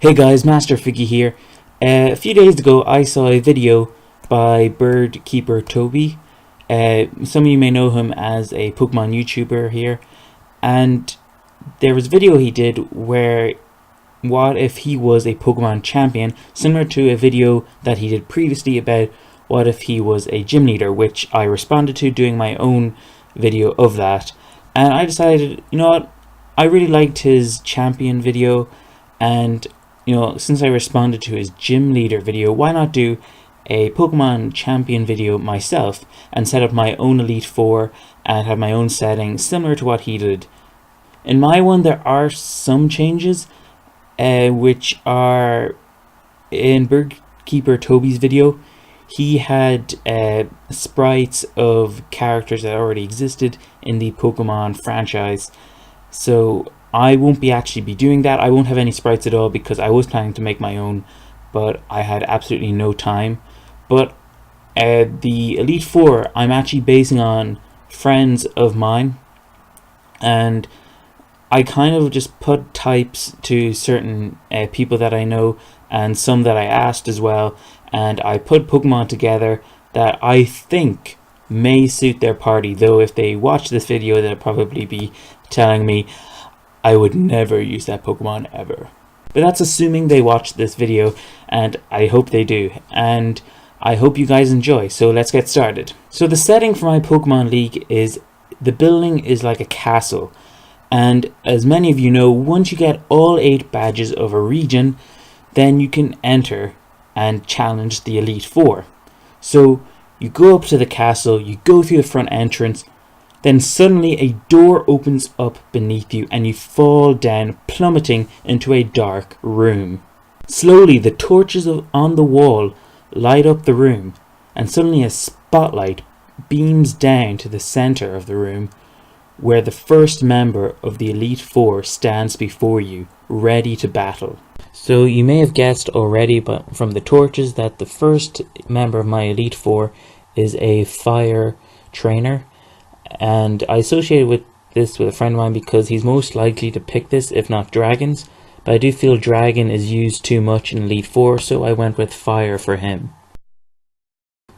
Hey guys, MasterFiggy here. A few days ago I saw a video by Birdkeeper Toby. Some of you may know him as a Pokemon YouTuber here. And there was a video he did where what if he was a Pokemon champion, similar to a video that he did previously about what if he was a gym leader, which I responded to doing my own video of that. And I decided, you know what, I really liked his champion video, and since I responded to his gym leader video, why not do a Pokemon champion video myself and set up my own Elite Four and have my own settings similar to what he did. In my one, there are some changes, which are in Birdkeeper Toby's video. He had sprites of characters that already existed in the Pokemon franchise, so I won't actually be doing that. I won't have any sprites at all because I was planning to make my own, but I had absolutely no time. But the Elite Four I'm actually basing on friends of mine, and I kind of just put types to certain people that I know and some that I asked as well, and I put Pokemon together that I think may suit their party, though if they watch this video they'll probably be telling me I would never use that Pokemon ever. But that's assuming they watch this video, and I hope they do, and I hope you guys enjoy. So let's get started. So the setting for my Pokemon League is the building is like a castle, and as many of you know, once you get all 8 badges of a region, then you can enter and challenge the Elite Four. So you go up to the castle, you go through the front entrance, then suddenly a door opens up beneath you and you fall down, plummeting into a dark room. Slowly the torches on the wall light up the room, and suddenly a spotlight beams down to the center of the room, where the first member of the Elite Four stands before you, ready to battle. So you may have guessed already, but from the torches, that the first member of my Elite Four is a fire trainer. And I associated with this with a friend of mine because he's most likely to pick this, if not dragons. But I do feel dragon is used too much in Elite Four, so I went with fire for him.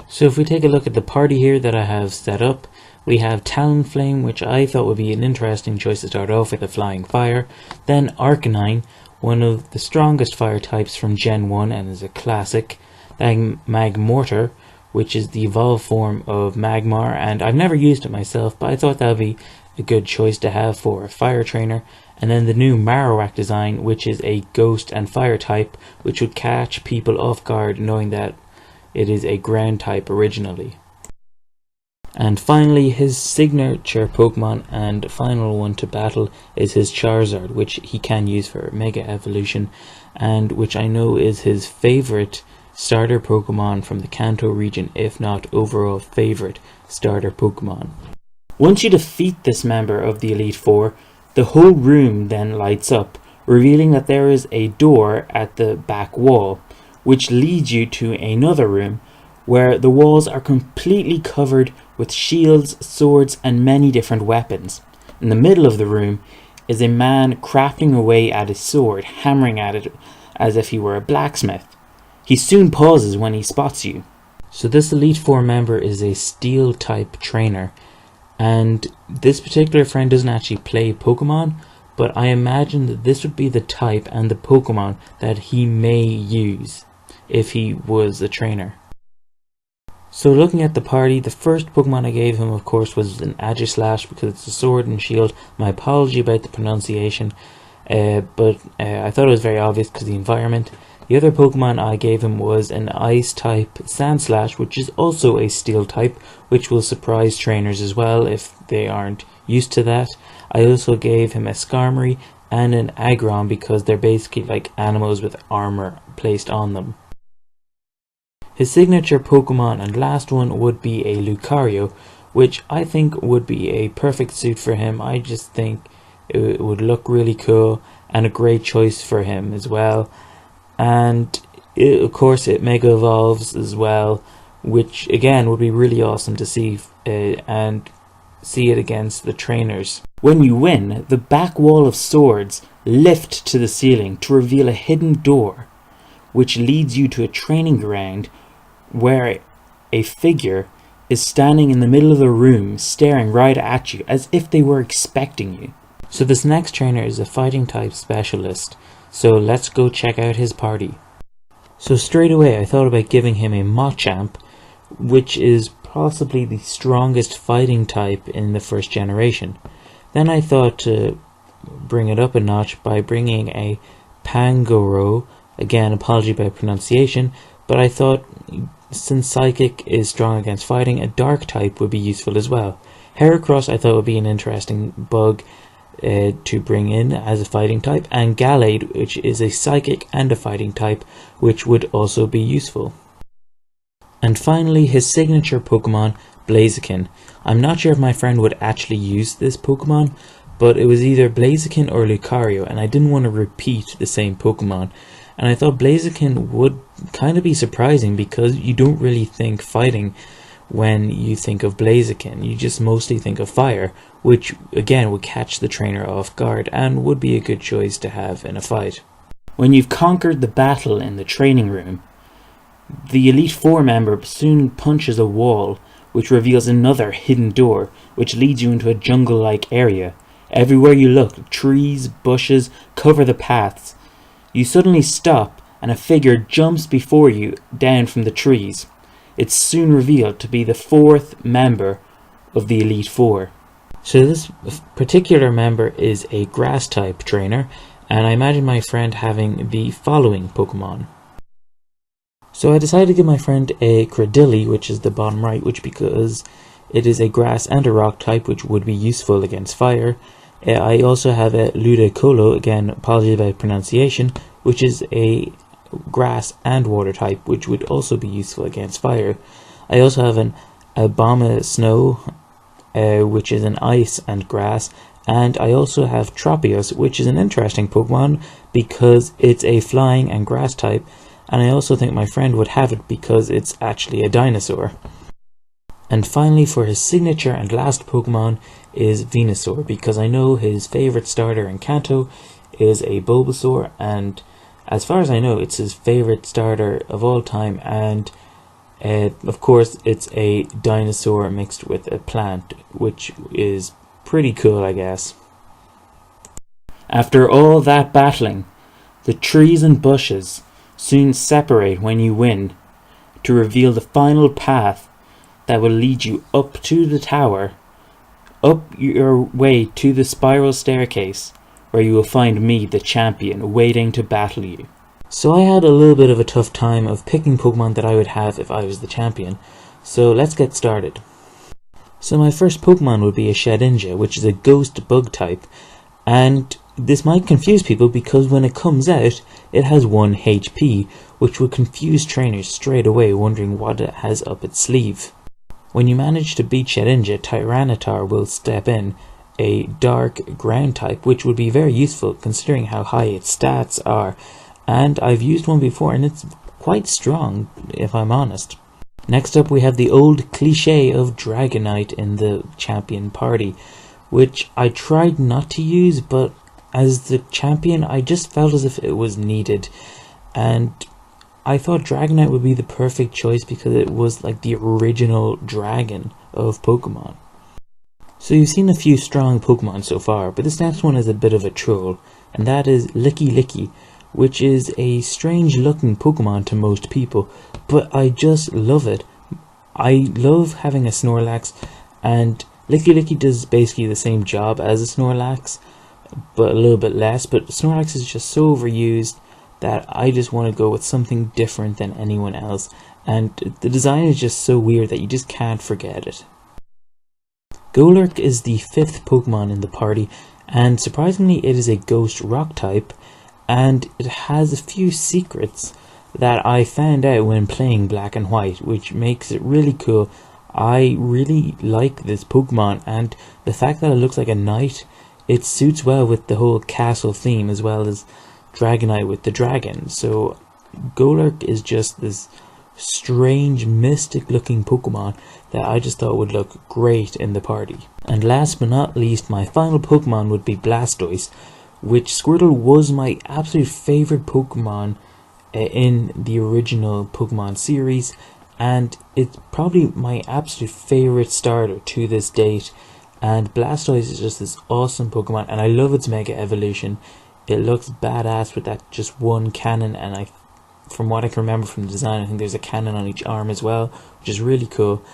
So if we take a look at the party here that I have set up, we have Talonflame, which I thought would be an interesting choice to start off with, a flying fire. Then Arcanine, one of the strongest fire types from Gen 1 and is a classic. Then Magmortar, which is the evolved form of Magmar, and I've never used it myself, but I thought that would be a good choice to have for a fire trainer. And then the new Marowak design, which is a ghost and fire type, which would catch people off guard knowing that it is a ground type originally. And finally, his signature Pokemon and final one to battle is his Charizard, which he can use for Mega Evolution, and which I know is his favorite starter Pokemon from the Kanto region, if not overall favorite starter Pokemon. Once you defeat this member of the Elite Four, the whole room then lights up, revealing that there is a door at the back wall, which leads you to another room where the walls are completely covered with shields, swords, and many different weapons. In the middle of the room is a man crafting away at his sword, hammering at it as if he were a blacksmith. He soon pauses when he spots you. So this Elite Four member is a steel type trainer, and this particular friend doesn't actually play Pokemon, but I imagine that this would be the type and the Pokemon that he may use if he was a trainer. So looking at the party, the first Pokemon I gave him, of course, was an Aegislash because it's a sword and shield. My apology about the pronunciation, but I thought it was very obvious because of the environment. The other Pokemon I gave him was an Ice type Sandslash, which is also a Steel type, which will surprise trainers as well if they aren't used to that. I also gave him a Skarmory and an Aggron because they're basically like animals with armor placed on them. His signature Pokemon and last one would be a Lucario, which I think would be a perfect suit for him. I just think it would look really cool and a great choice for him as well. And of course it Mega Evolves as well, which again would be really awesome to see. And see it against the trainers. When you win, the back wall of swords lift to the ceiling to reveal a hidden door, which leads you to a training ground where a figure is standing in the middle of the room staring right at you as if they were expecting you. So this next trainer is a fighting type specialist, so let's go check out his party. So straight away I thought about giving him a Machamp, which is possibly the strongest fighting type in the first generation. Then I thought to bring it up a notch by bringing a Pangoro, again apology by pronunciation, but I thought since Psychic is strong against fighting, a dark type would be useful as well. Heracross I thought would be an interesting bug to bring in as a fighting type, and Gallade, which is a psychic and a fighting type, which would also be useful. And finally, his signature Pokemon, Blaziken. I'm not sure if my friend would actually use this Pokemon, but it was either Blaziken or Lucario, and I didn't want to repeat the same Pokemon. And I thought Blaziken would kind of be surprising because you don't really think fighting when you think of Blaziken. You just mostly think of fire, which again would catch the trainer off guard and would be a good choice to have in a fight. When you've conquered the battle in the training room, the Elite Four member soon punches a wall, which reveals another hidden door, which leads you into a jungle-like area. Everywhere you look, trees, bushes cover the paths. You suddenly stop, and a figure jumps before you down from the trees. It's soon revealed to be the fourth member of the Elite Four. So this particular member is a grass-type trainer, and I imagine my friend having the following Pokemon. So I decided to give my friend a Cradily, which is the bottom right, which because it is a grass and a rock type, which would be useful against fire. I also have a Ludicolo, again apologies about pronunciation, which is a grass and water type, which would also be useful against fire. I also have an Abomasnow, which is an ice and grass, and I also have Tropius, which is an interesting Pokemon because it's a flying and grass type, and I also think my friend would have it because it's actually a dinosaur. And finally, for his signature and last Pokemon is Venusaur, because I know his favourite starter in Kanto is a Bulbasaur, and as far as I know, it's his favourite starter of all time, and of course it's a dinosaur mixed with a plant, which is pretty cool, I guess. After all that battling, the trees and bushes soon separate when you win, to reveal the final path that will lead you up to the tower, up your way to the spiral staircase, where you will find me, the champion, waiting to battle you. So I had a little bit of a tough time of picking Pokemon that I would have if I was the champion, so let's get started. So my first Pokemon would be a Shedinja, which is a ghost bug type, and this might confuse people because when it comes out, it has 1 HP, which would confuse trainers straight away, wondering what it has up its sleeve. When you manage to beat Shedinja, Tyranitar will step in, a dark ground type, which would be very useful considering how high its stats are, and I've used one before and it's quite strong, if I'm honest. Next up we have the old cliche of Dragonite in the champion party, which I tried not to use, but as the champion I just felt as if it was needed, and I thought Dragonite would be the perfect choice because it was like the original dragon of Pokemon. So you've seen a few strong Pokemon so far, but this next one is a bit of a troll, and that is Licky Licky, which is a strange looking Pokemon to most people, but I just love it. I love having a Snorlax, and Licky Licky does basically the same job as a Snorlax, but a little bit less, but Snorlax is just so overused that I just want to go with something different than anyone else, and the design is just so weird that you just can't forget it. Golurk is the 5th Pokemon in the party, and surprisingly it is a ghost rock type, and it has a few secrets that I found out when playing Black and White, which makes it really cool. I really like this Pokemon, and the fact that it looks like a knight, it suits well with the whole castle theme as well as Dragonite with the dragon. So Golurk is just this strange mystic looking Pokemon that I just thought would look great in the party. And last but not least, my final Pokemon would be Blastoise, which Squirtle was my absolute favorite Pokemon in the original Pokemon series, and it's probably my absolute favorite starter to this date. And Blastoise is just this awesome Pokemon, and I love its Mega Evolution. It looks badass with that just one cannon, and from what I can remember from the design, I think there's a cannon on each arm as well, which is really cool.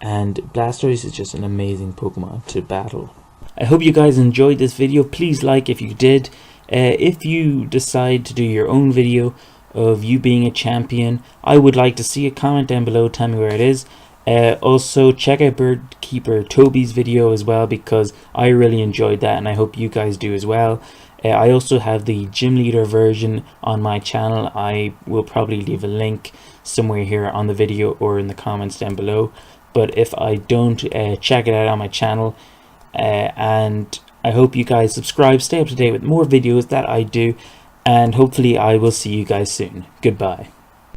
And Blastoise is just an amazing Pokemon to battle. I hope you guys enjoyed this video. Please like if you did. If you decide to do your own video of you being a champion, I would like to see a comment down below. Tell me where it is. Also check out Birdkeeper Toby's video as well, because I really enjoyed that, and I hope you guys do as well. I also have the gym leader version on my channel. I will probably leave a link somewhere here on the video or in the comments down below. But if I don't, check it out on my channel. And I hope you guys subscribe, stay up to date with more videos that I do, and hopefully I will see you guys soon. Goodbye.